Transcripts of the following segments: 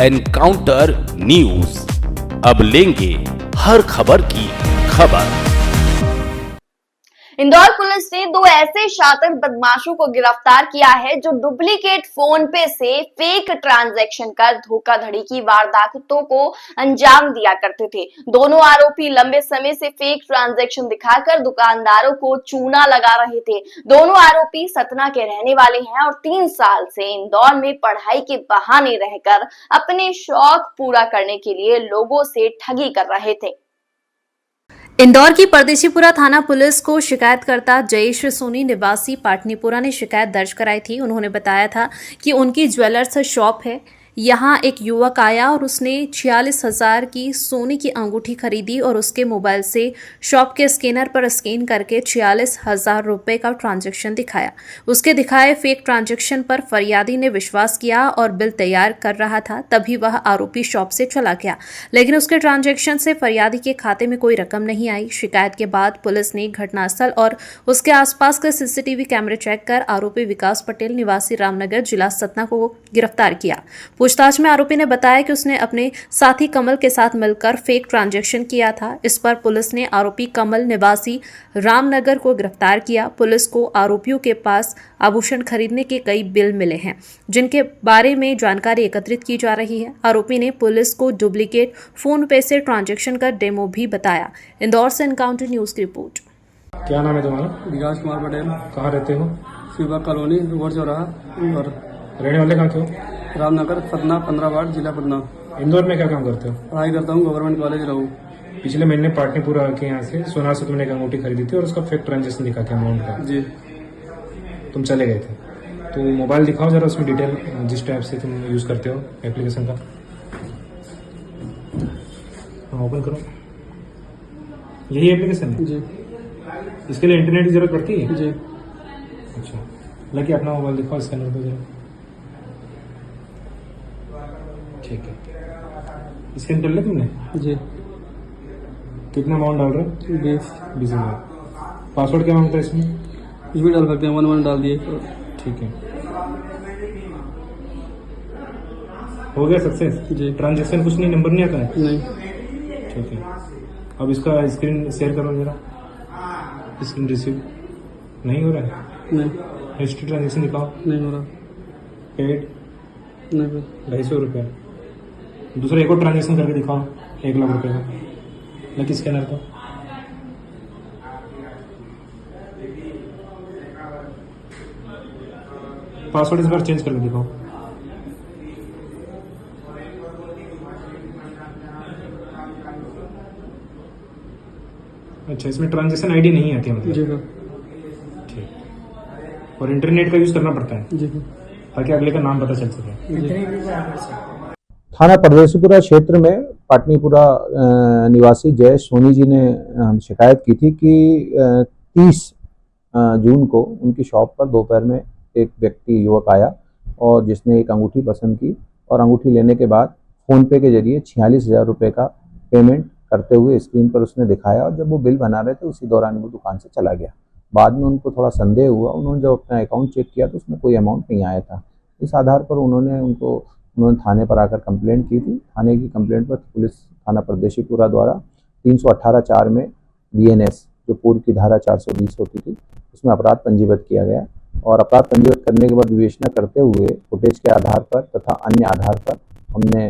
Encounter news, अब लेंगे हर खबर की खबर। इंदौर पुलिस ने दो ऐसे शातिर बदमाशों को गिरफ्तार किया है जो डुप्लीकेट फोन पे से फेक ट्रांजैक्शन कर धोखाधड़ी की वारदातों को अंजाम दिया करते थे। दोनों आरोपी लंबे समय से फेक ट्रांजैक्शन दिखाकर दुकानदारों को चूना लगा रहे थे। दोनों आरोपी सतना के रहने वाले हैं और 3 साल से इंदौर में पढ़ाई के बहाने रहकर अपने शौक पूरा करने के लिए लोगों से ठगी कर रहे थे। इंदौर की परदेशीपुरा थाना पुलिस को शिकायतकर्ता जयेश सोनी निवासी पाटनीपुरा ने शिकायत दर्ज कराई थी। उन्होंने बताया था कि उनकी ज्वेलर्स शॉप है, यहाँ एक युवक आया और उसने 46,000 की सोने की अंगूठी खरीदी और उसके मोबाइल से शॉप के स्कैनर पर स्कैन करके 46,000 रुपए का ट्रांजैक्शन दिखाया। उसके दिखाए फेक ट्रांजैक्शन पर फरियादी ने विश्वास किया और बिल तैयार कर रहा था। तभी वह आरोपी शॉप से चला गया, लेकिन उसके ट्रांजैक्शन से फरियादी के खाते में कोई रकम नहीं आई। शिकायत के बाद पुलिस ने घटनास्थल और उसके आसपास के सीसीटीवी कैमरे चेक कर आरोपी विकास पटेल निवासी रामनगर जिला सतना को गिरफ्तार किया। पूछताछ में आरोपी ने बताया कि उसने अपने साथी कमल के साथ मिलकर फेक ट्रांजैक्शन किया था। इस पर पुलिस ने आरोपी कमल निवासी रामनगर को गिरफ्तार किया। पुलिस को आरोपियों के पास आभूषण खरीदने के कई बिल मिले हैं, जिनके बारे में जानकारी एकत्रित की जा रही है। आरोपी ने पुलिस को डुप्लीकेट फोन पे से ट्रांजैक्शन का डेमो भी बताया। इंदौर से एनकाउंटर न्यूज की रिपोर्ट। क्या नाम है तुम्हारा? विकास कुमार पटेल। कहाँ रहते हो? शिवा कॉलोनी रोड चौराहा इंदौर। रहने वाले कहाँ के हो? रामनगर सतना 15 वार्ड जिला पटना। इंदौर में क्या काम करते हो? पढ़ाई करता हूँ, गवर्नमेंट कॉलेज रहूँ। पिछले महीने पाटनीपुरा के यहाँ से सोना से तुमने एक अंगूठी खरीदी थी और उसका फेक ट्रांजेक्शन दिखा के अमाउंट का जी। तुम चले गए थे, तो मोबाइल दिखाओ जरा, उसमें डिटेल जिस टाइप से तुम यूज करते हो एप्लीकेशन का। हाँ, ओपन करो। यही एप्लीकेशन है जी। इसके लिए इंटरनेट की जरूरत पड़ती है? जी। अच्छा, लगे अपना मोबाइल दिखाओ स्कैनर पे जरा। ठीक है, स्कैन कर लिया तुमने? जी। कितना अमाउंट डाल रहे हो? 20,000। पासवर्ड क्या मांगता है इसमें? इसमें डाल सकते हैं, 1 डाल दिए। ठीक है, हो गया सक्सेस? जी। ट्रांजैक्शन कुछ नहीं, नंबर नहीं आता है? नहीं। ठीक है, अब इसका स्क्रीन शेयर करो जरा। स्क्रीन रिसीव नहीं हो रहा है? नहीं। हिस्ट्री ट्रांजैक्शन दिखाओ। नहीं हो रहा। पेड नहीं। 250 रुपये। दूसरा एक और ट्रांजैक्शन करके दिखाओ 1 लाख रुपए का। लकी स्कैनर को पासवर्ड इस बार चेंज करके दिखाओ। अच्छा, इसमें ट्रांजैक्शन आईडी नहीं आती मतलब? जी हाँ। ठीक, और इंटरनेट का यूज करना पड़ता है जी हाँ। ताकि अगले का नाम पता चल सके। थाना परदेशीपुरा क्षेत्र में पाटनीपुरा निवासी जय सोनी जी ने शिकायत की थी कि 30 जून को उनकी शॉप पर दोपहर में एक व्यक्ति युवक आया और जिसने एक अंगूठी पसंद की और अंगूठी लेने के बाद फ़ोनपे के जरिए 46,000 रुपये का पेमेंट करते हुए स्क्रीन पर उसने दिखाया और जब वो बिल बना रहे थे उसी दौरान वो दुकान से चला गया। बाद में उनको थोड़ा संदेह हुआ, उन्होंने जब अपना अकाउंट चेक किया तो उसमें कोई अमाउंट नहीं आया था। इस आधार पर उन्होंने थाने पर आकर कंप्लेंट की थी। थाने की कंप्लेंट पर पुलिस थाना परदेशीपुरा द्वारा 318(4) में BNS, जो पूर्व की धारा 420 होती थी, उसमें अपराध पंजीबद्ध किया गया और अपराध पंजीबद्ध करने के बाद विवेचना करते हुए फुटेज के आधार पर तथा अन्य आधार पर हमने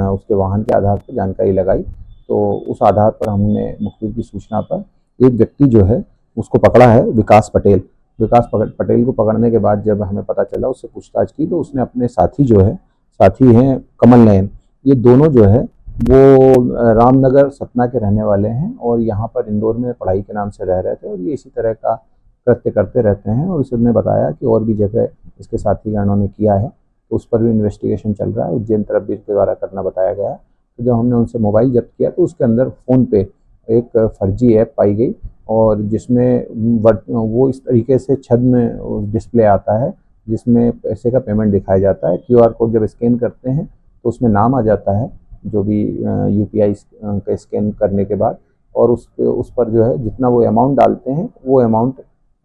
उसके वाहन के आधार पर जानकारी लगाई। तो उस आधार पर हमने मुखबिर की सूचना पर एक व्यक्ति जो है उसको पकड़ा है, विकास पटेल। विकास पटेल को पकड़ने के बाद जब हमें पता चला, उससे पूछताछ की तो उसने अपने साथी हैं कमल नयन, ये दोनों जो है वो रामनगर सतना के रहने वाले हैं और यहाँ पर इंदौर में पढ़ाई के नाम से रह रहे थे और ये इसी तरह का कृत्य करते रहते हैं। और उसने बताया कि और भी जगह इसके साथीगणों ने किया है, तो उस पर भी इन्वेस्टिगेशन चल रहा है। उज्जैन तरफ भी इसके द्वारा करना बताया गया। तो जब हमने उनसे मोबाइल जब्त किया तो उसके अंदर फ़ोन पे एक फर्जी ऐप पाई गई और जिसमें वो इस तरीके से छत में डिस्प्ले आता है जिसमें पैसे का पेमेंट दिखाया जाता है। QR कोड जब स्कैन करते हैं तो उसमें नाम आ जाता है जो भी UPI का स्कैन करने के बाद, और उस पर जो है जितना वो अमाउंट डालते हैं वो अमाउंट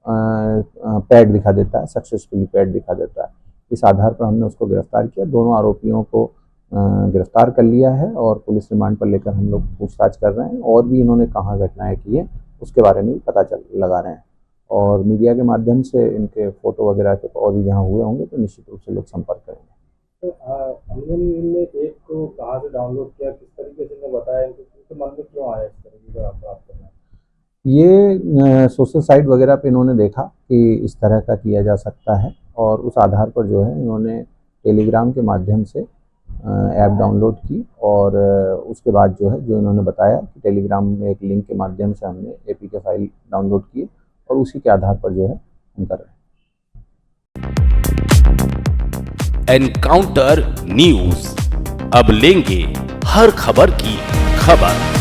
पैड दिखा देता है, सक्सेसफुली पैड दिखा देता है। इस आधार पर हमने उसको गिरफ्तार किया। दोनों आरोपियों को गिरफ्तार कर लिया है और पुलिस रिमांड पर लेकर हम लोग पूछताछ कर रहे हैं। और भी इन्होंने कहाँ घटनाएं की है उसके बारे में भी पता लगा रहे हैं और मीडिया के माध्यम से इनके फोटो वगैरह के और भी जहाँ हुए होंगे तो निश्चित रूप से लोग संपर्क करेंगे। तो इनने एक को कहाँ से डाउनलोड किया, किस तरीके से इन्हें बताया, इनके मन में क्यों आया इस तरीके का अपराध करना? ये सोशल साइट वगैरह पे इन्होंने देखा कि इस तरह का किया जा सकता है और उस आधार पर जो है इन्होंने टेलीग्राम के माध्यम से ऐप डाउनलोड की और उसके बाद जो है जो इन्होंने बताया कि टेलीग्राम में एक लिंक के माध्यम से हमने एपीके फाइल डाउनलोड की और उसी के आधार पर जो है हम कर रहे हैं। एनकाउंटर न्यूज, अब लेंगे हर खबर की खबर।